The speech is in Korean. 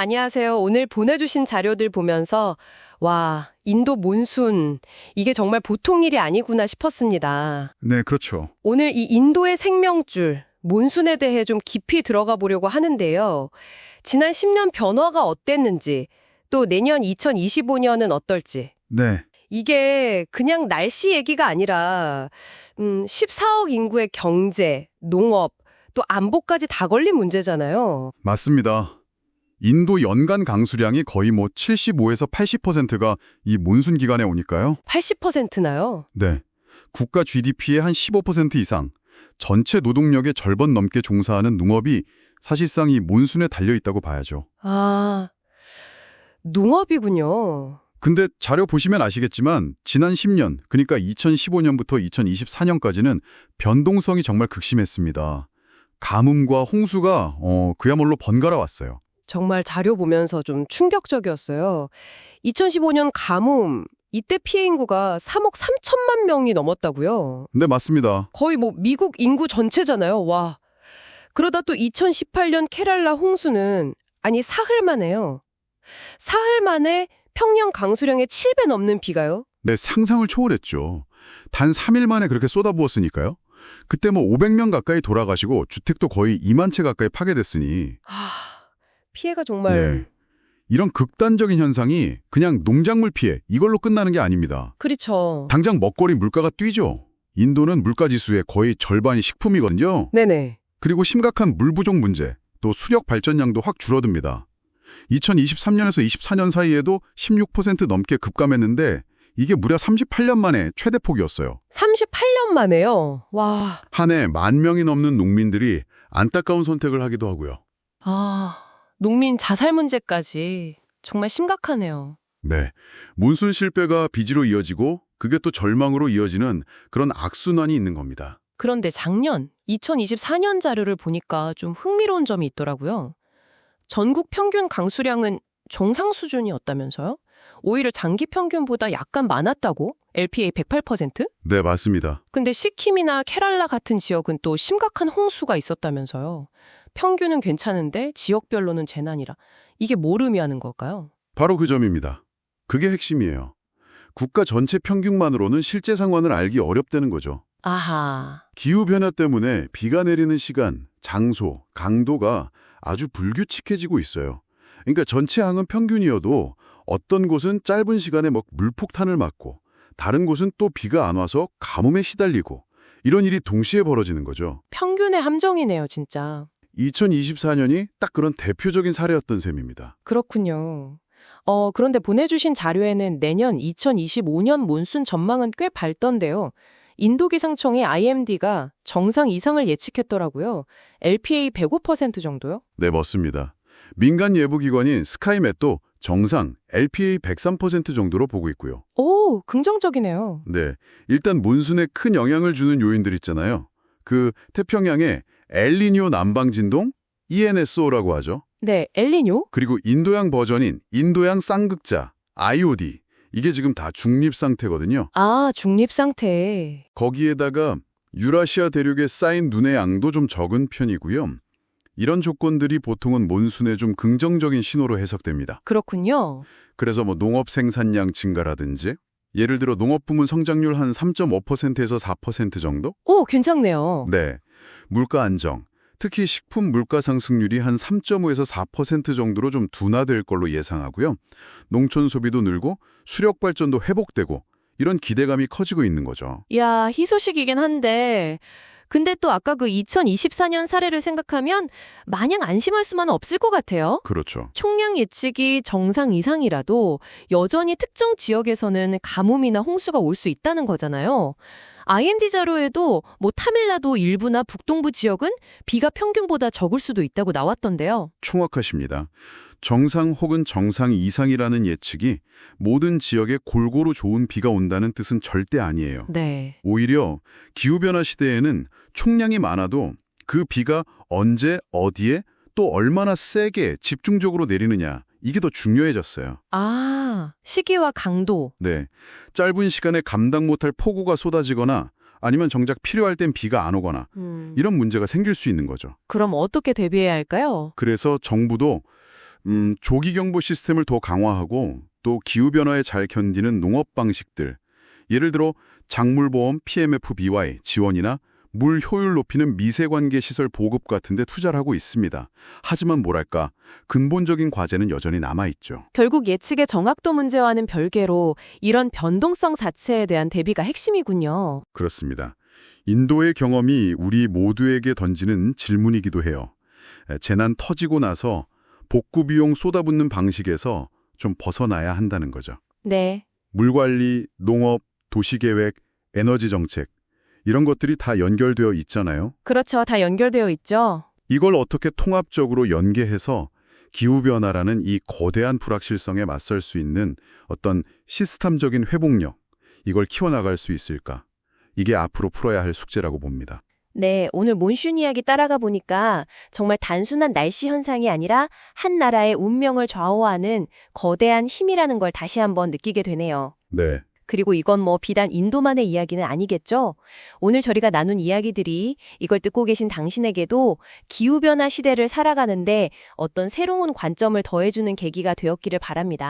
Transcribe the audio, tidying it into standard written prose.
안녕하세요. 오늘 보내주신 자료들 보면서 와, 인도 몬순 이게 정말 보통 일이 아니구나 싶었습니다. 네, 그렇죠. 오늘 이 인도의 생명줄 몬순에 대해 좀 깊이 들어가 보려고 하는데요. 지난 10년 변화가 어땠는지 또 내년 2025년은 어떨지 네, 이게 그냥 날씨 얘기가 아니라 14억 인구의 경제, 농업, 또 안보까지 다 걸린 문제잖아요. 맞습니다. 인도 연간 강수량이 거의 75에서 80%가 이 몬순 기간에 오니까요. 80%나요? 네, 국가 GDP의 한 15% 이상, 전체 노동력의 절반 넘게 종사하는 농업이 사실상 이 몬순에 달려있다고 봐야죠. 아, 농업이군요. 근데 자료 보시면 아시겠지만 지난 10년, 그러니까 2015년부터 2024년까지는 변동성이 정말 극심했습니다. 가뭄과 홍수가 그야말로 번갈아 왔어요. 정말 자료 보면서 좀 충격적이었어요. 2015년 가뭄, 이때 피해 인구가 3억 3천만 명이 넘었다고요. 네, 맞습니다. 거의 미국 인구 전체잖아요. 와. 그러다 또 2018년 케랄라 홍수는 사흘 만에요. 사흘 만에 평년 강수량의 7배 넘는 비가요. 네, 상상을 초월했죠. 단 3일 만에 그렇게 쏟아부었으니까요. 그때 500명 가까이 돌아가시고 주택도 거의 2만 채 가까이 파괴됐으니 피해가 정말... 이런 극단적인 현상이 그냥 농작물 피해 이걸로 끝나는 게 아닙니다. 그렇죠. 당장 먹거리 물가가 뛰죠. 인도는 물가지수의 거의 절반이 식품이거든요. 네네. 그리고 심각한 물 부족 문제, 또 수력 발전량도 확 줄어듭니다. 2023년에서 24년 사이에도 16% 넘게 급감했는데 이게 무려 38년 만에 최대 폭이었어요. 38년 만에요. 와. 한 해 10,000명이 넘는 농민들이 안타까운 선택을 하기도 하고요. 농민 자살 문제까지 정말 심각하네요. 네, 몬순 실패가 비지로 이어지고 그게 또 절망으로 이어지는 그런 악순환이 있는 겁니다. 그런데 작년 2024년 자료를 보니까 좀 흥미로운 점이 있더라고요. 전국 평균 강수량은 정상 수준이었다면서요? 오히려 장기 평균보다 약간 많았다고? LPA 108%? 네, 맞습니다. 근데 시킴이나 케랄라 같은 지역은 또 심각한 홍수가 있었다면서요. 평균은 괜찮은데 지역별로는 재난이라. 이게 뭘 의미하는 걸까요? 바로 그 점입니다. 그게 핵심이에요. 국가 전체 평균만으로는 실제 상황을 알기 어렵다는 거죠. 아하. 기후변화 때문에 비가 내리는 시간, 장소, 강도가 아주 불규칙해지고 있어요. 그러니까 전체 항은 평균이어도 어떤 곳은 짧은 시간에 물폭탄을 맞고 다른 곳은 또 비가 안 와서 가뭄에 시달리고 이런 일이 동시에 벌어지는 거죠. 평균의 함정이네요, 진짜. 2024년이 딱 그런 대표적인 사례였던 셈입니다. 그렇군요. 그런데 보내주신 자료에는 내년 2025년 몬순 전망은 꽤 밝던데요. 인도기상청의 IMD가 정상 이상을 예측했더라고요. LPA 105% 정도요? 네, 맞습니다. 민간 예보기관인 스카이met도 정상 LPA 103% 정도로 보고 있고요. 오, 긍정적이네요. 네, 일단 몬순에 큰 영향을 주는 요인들 있잖아요. 그 태평양의 엘니뇨 남방 진동, ENSO라고 하죠. 네, 엘니뇨? 그리고 인도양 버전인 인도양 쌍극자, IOD. 이게 지금 다 중립 상태거든요. 아, 중립 상태. 거기에다가 유라시아 대륙에 쌓인 눈의 양도 좀 적은 편이고요. 이런 조건들이 보통은 몬순에 좀 긍정적인 신호로 해석됩니다. 그렇군요. 그래서 농업 생산량 증가라든지 예를 들어 농업 부문 성장률 한 3.5%에서 4% 정도? 오, 괜찮네요. 네. 물가 안정, 특히 식품 물가 상승률이 한 3.5에서 4% 정도로 좀 둔화될 걸로 예상하고요. 농촌 소비도 늘고 수력 발전도 회복되고 이런 기대감이 커지고 있는 거죠. 야, 희소식이긴 한데 근데 또 아까 그 2024년 사례를 생각하면 마냥 안심할 수만은 없을 것 같아요. 그렇죠. 총량 예측이 정상 이상이라도 여전히 특정 지역에서는 가뭄이나 홍수가 올 수 있다는 거잖아요. IMD 자료에도 타밀나도 일부나 북동부 지역은 비가 평균보다 적을 수도 있다고 나왔던데요. 정확하십니다. 정상 혹은 정상 이상이라는 예측이 모든 지역에 골고루 좋은 비가 온다는 뜻은 절대 아니에요. 네. 오히려 기후변화 시대에는 총량이 많아도 그 비가 언제, 어디에, 또 얼마나 세게 집중적으로 내리느냐 이게 더 중요해졌어요. 아, 시기와 강도. 네, 짧은 시간에 감당 못할 폭우가 쏟아지거나 아니면 정작 필요할 땐 비가 안 오거나 이런 문제가 생길 수 있는 거죠. 그럼 어떻게 대비해야 할까요? 그래서 정부도 조기경보 시스템을 더 강화하고 또 기후변화에 잘 견디는 농업 방식들, 예를 들어 작물보험 PMFBY 지원이나 물 효율 높이는 미세관계 시설 보급 같은 데 투자를 하고 있습니다. 하지만 뭐랄까, 근본적인 과제는 여전히 남아있죠. 결국 예측의 정확도 문제와는 별개로 이런 변동성 자체에 대한 대비가 핵심이군요. 그렇습니다. 인도의 경험이 우리 모두에게 던지는 질문이기도 해요. 재난 터지고 나서 복구 비용 쏟아붓는 방식에서 좀 벗어나야 한다는 거죠. 네. 물관리, 농업, 도시계획, 에너지 정책 이런 것들이 다 연결되어 있잖아요. 그렇죠. 다 연결되어 있죠. 이걸 어떻게 통합적으로 연계해서 기후변화라는 이 거대한 불확실성에 맞설 수 있는 어떤 시스템적인 회복력, 이걸 키워나갈 수 있을까? 이게 앞으로 풀어야 할 숙제라고 봅니다. 네, 오늘 몬슌 이야기 따라가 보니까 정말 단순한 날씨 현상이 아니라 한 나라의 운명을 좌우하는 거대한 힘이라는 걸 다시 한번 느끼게 되네요. 네. 그리고 이건 뭐 비단 인도만의 이야기는 아니겠죠? 오늘 저희가 나눈 이야기들이 이걸 듣고 계신 당신에게도 기후변화 시대를 살아가는데 어떤 새로운 관점을 더해주는 계기가 되었기를 바랍니다.